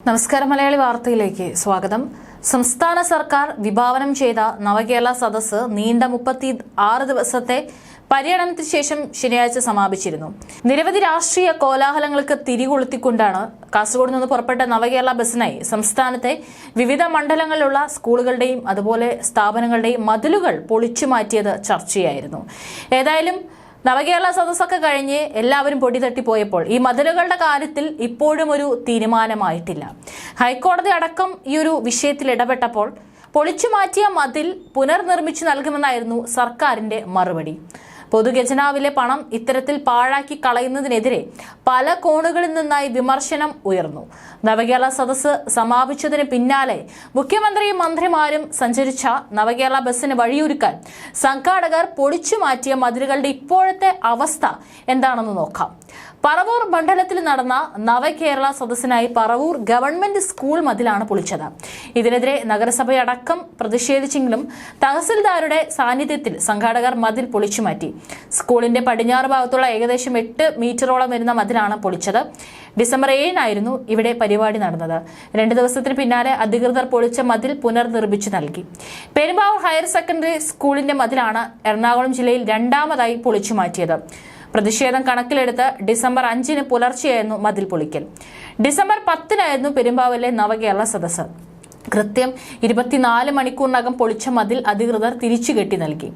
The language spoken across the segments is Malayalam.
നമസ്കാരം. മലയാളി വാർത്തയിലേക്ക് സ്വാഗതം. സംസ്ഥാന സർക്കാർ വിഭാവനം ചെയ്ത നവകേരള സദസ്സ് നീണ്ട 36 ദിവസത്തെ പര്യടനത്തിന് ശേഷം ശനിയാഴ്ച സമാപിച്ചിരുന്നു. നിരവധി രാഷ്ട്രീയ കോലാഹലങ്ങൾക്ക് തിരികൊളുത്തിക്കൊണ്ടാണ് കാസർഗോഡ് നിന്ന് പുറപ്പെട്ട നവകേരള ബസ്സിനായി സംസ്ഥാനത്തെ വിവിധ മണ്ഡലങ്ങളിലുള്ള സ്കൂളുകളുടെയും അതുപോലെ സ്ഥാപനങ്ങളുടെയും മതിലുകൾ പൊളിച്ചു മാറ്റിയത് ചർച്ചയായിരുന്നു. ഏതായാലും നവകേരള സദസ്സൊക്കെ കഴിഞ്ഞ് എല്ലാവരും പൊടി തട്ടിപ്പോയപ്പോൾ ഈ മതിലുകളുടെ കാര്യത്തിൽ ഇപ്പോഴും ഒരു തീരുമാനമായിട്ടില്ല. ഹൈക്കോടതി അടക്കം ഈ ഒരു വിഷയത്തിൽ ഇടപെട്ടപ്പോൾ പൊളിച്ചു മാറ്റിയ മതിൽ പുനർനിർമ്മിച്ചു നൽകുമെന്നായിരുന്നു സർക്കാരിന്റെ മറുപടി. പൊതുഖജനാവിലെ പണം ഇത്തരത്തിൽ പാഴാക്കി കളയുന്നതിനെതിരെ പല കോണുകളിൽ നിന്നായി വിമർശനം ഉയർന്നു. നവകേരള സദസ്സ് സമാപിച്ചതിന് പിന്നാലെ മുഖ്യമന്ത്രിയും മന്ത്രിമാരും സഞ്ചരിച്ച നവകേരള ബസ്സിന് വഴിയൊരുക്കാൻ സംഘാടകർ പൊളിച്ചു മാറ്റിയ മതിലുകളുടെ ഇപ്പോഴത്തെ അവസ്ഥ എന്താണെന്ന് നോക്കാം. പറവൂർ മണ്ഡലത്തിൽ നടന്ന നവകേരള സദസ്സിനായി പറവൂർ ഗവൺമെന്റ് സ്കൂൾ മതിലാണ് പൊളിച്ചത്. ഇതിനെതിരെ നഗരസഭയടക്കം പ്രതിഷേധിച്ചെങ്കിലും തഹസിൽദാരുടെ സാന്നിധ്യത്തിൽ സംഘാടകർ മതിൽ പൊളിച്ചു മാറ്റി. സ്കൂളിന്റെ പടിഞ്ഞാറ് ഭാഗത്തുള്ള ഏകദേശം 8 മീറ്ററോളം വരുന്ന മതിലാണ് പൊളിച്ചത്. ഡിസംബർ 7-നായിരുന്നു ഇവിടെ പരിപാടി നടന്നത്. 2 ദിവസത്തിന് പിന്നാലെ അധികൃതർ പൊളിച്ച മതിൽ പുനർനിർമ്മിച്ചു നൽകി. പെരുമ്പാവൂർ ഹയർ സെക്കൻഡറി സ്കൂളിന്റെ മതിലാണ് എറണാകുളം ജില്ലയിൽ രണ്ടാമതായി പൊളിച്ചു മാറ്റിയത്. പ്രതിഷേധം കണക്കിലെടുത്ത് ഡിസംബർ 5-ന് പുലർച്ചെയായിരുന്നു മതിൽ പൊളിക്കൽ. ഡിസംബർ 10-നായിരുന്നു പെരുമ്പാവൂരിലെ നവകേരള സദസ്സ്. കൃത്യം 24 മണിക്കൂറിനകം പൊളിച്ച മതിൽ അധികൃതർ തിരിച്ചു കെട്ടി നൽകി.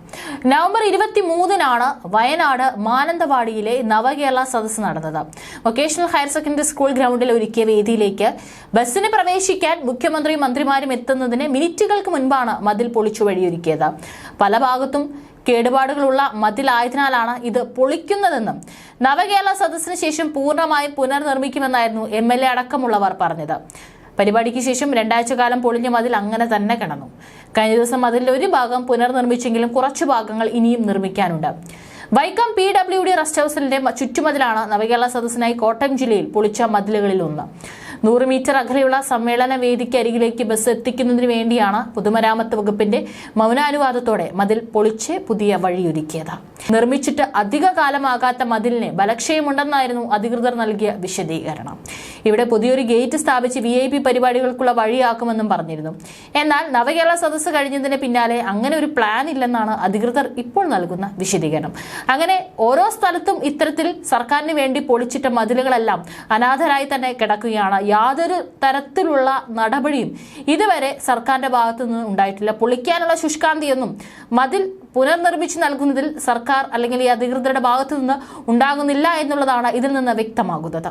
നവംബർ 23-നാണ് വയനാട് മാനന്തവാടിയിലെ നവകേരള സദസ്സ് നടന്നത്. വൊക്കേഷണൽ ഹയർ സെക്കൻഡറി സ്കൂൾ ഗ്രൗണ്ടിൽ ഒരുക്കിയ വേദിയിലേക്ക് ബസ്സിന് പ്രവേശിക്കാൻ മുഖ്യമന്ത്രിയും മന്ത്രിമാരും എത്തുന്നതിന് മിനിറ്റുകൾക്ക് മുൻപാണ് മതിൽ പൊളിച്ചു വഴിയൊരുക്കിയത്. പല ഭാഗത്തും കേടുപാടുകളുള്ള മതിലായതിനാലാണ് ഇത് പൊളിക്കുന്നതെന്നും നവകേരള സദസ്സിന് ശേഷം പൂർണ്ണമായും പുനർനിർമ്മിക്കുമെന്നായിരുന്നു MLA അടക്കമുള്ളവർ പറഞ്ഞത്. പരിപാടിക്ക് ശേഷം 2 ആഴ്ചക്കാലം പൊളിഞ്ഞ മതിൽ അങ്ങനെ തന്നെ കിടന്നു. കഴിഞ്ഞ ദിവസം മതിലിന്റെ ഒരു ഭാഗം പുനർനിർമ്മിച്ചെങ്കിലും കുറച്ചു ഭാഗങ്ങൾ ഇനിയും നിർമ്മിക്കാനുണ്ട്. വൈക്കം PWD റെസ്റ്റ് ഹൌസിന്റെ ചുറ്റുമതിലാണ് നവകേരള സദസ്സിനായി കോട്ടയം ജില്ലയിൽ പൊളിച്ച മതിലുകളിൽ ഒന്ന്. 100 മീറ്റർ അകലെയുള്ള സമ്മേളന വേദിക്ക് അരികിലേക്ക് ബസ് എത്തിക്കുന്നതിന് വേണ്ടിയാണ് പൊതുമരാമത്ത് വകുപ്പിന്റെ മൗനാനുവാദത്തോടെ മതിൽ പൊളിച്ച് പുതിയ വഴിയൊരുക്കിയത്. നിർമ്മിച്ചിട്ട് അധിക കാലമാകാത്ത മതിലിന് ബലക്ഷയമുണ്ടെന്നായിരുന്നു അധികൃതർ നൽകിയ വിശദീകരണം. ഇവിടെ പുതിയൊരു ഗേറ്റ് സ്ഥാപിച്ച് VIP പരിപാടികൾക്കുള്ള വഴിയാക്കുമെന്നും പറഞ്ഞിരുന്നു. എന്നാൽ നവകേരള സദസ്സ് കഴിഞ്ഞതിന് പിന്നാലെ അങ്ങനെ ഒരു പ്ലാൻ ഇല്ലെന്നാണ് അധികൃതർ ഇപ്പോൾ നൽകുന്ന വിശദീകരണം. അങ്ങനെ ഓരോ സ്ഥലത്തും ഇത്തരത്തിൽ സർക്കാരിന് വേണ്ടി പൊളിച്ചിട്ട മതിലുകളെല്ലാം അനാഥരായി തന്നെ കിടക്കുകയാണ്. യാതൊരു തരത്തിലുള്ള നടപടിയും ഇതുവരെ സർക്കാരിന്റെ ഭാഗത്തു നിന്ന് ഉണ്ടായിട്ടില്ല. പൊളിക്കാനുള്ള ശുഷ്കാന്തിയൊന്നും മതിൽ പുനർനിർമ്മിച്ചു നൽകുന്നതിൽ സർക്കാർ അല്ലെങ്കിൽ ഈ അധികൃതരുടെ ഭാഗത്തു നിന്ന് ഉണ്ടാകുന്നില്ല എന്നുള്ളതാണ് ഇതിൽ നിന്ന് വ്യക്തമാകുന്നത്.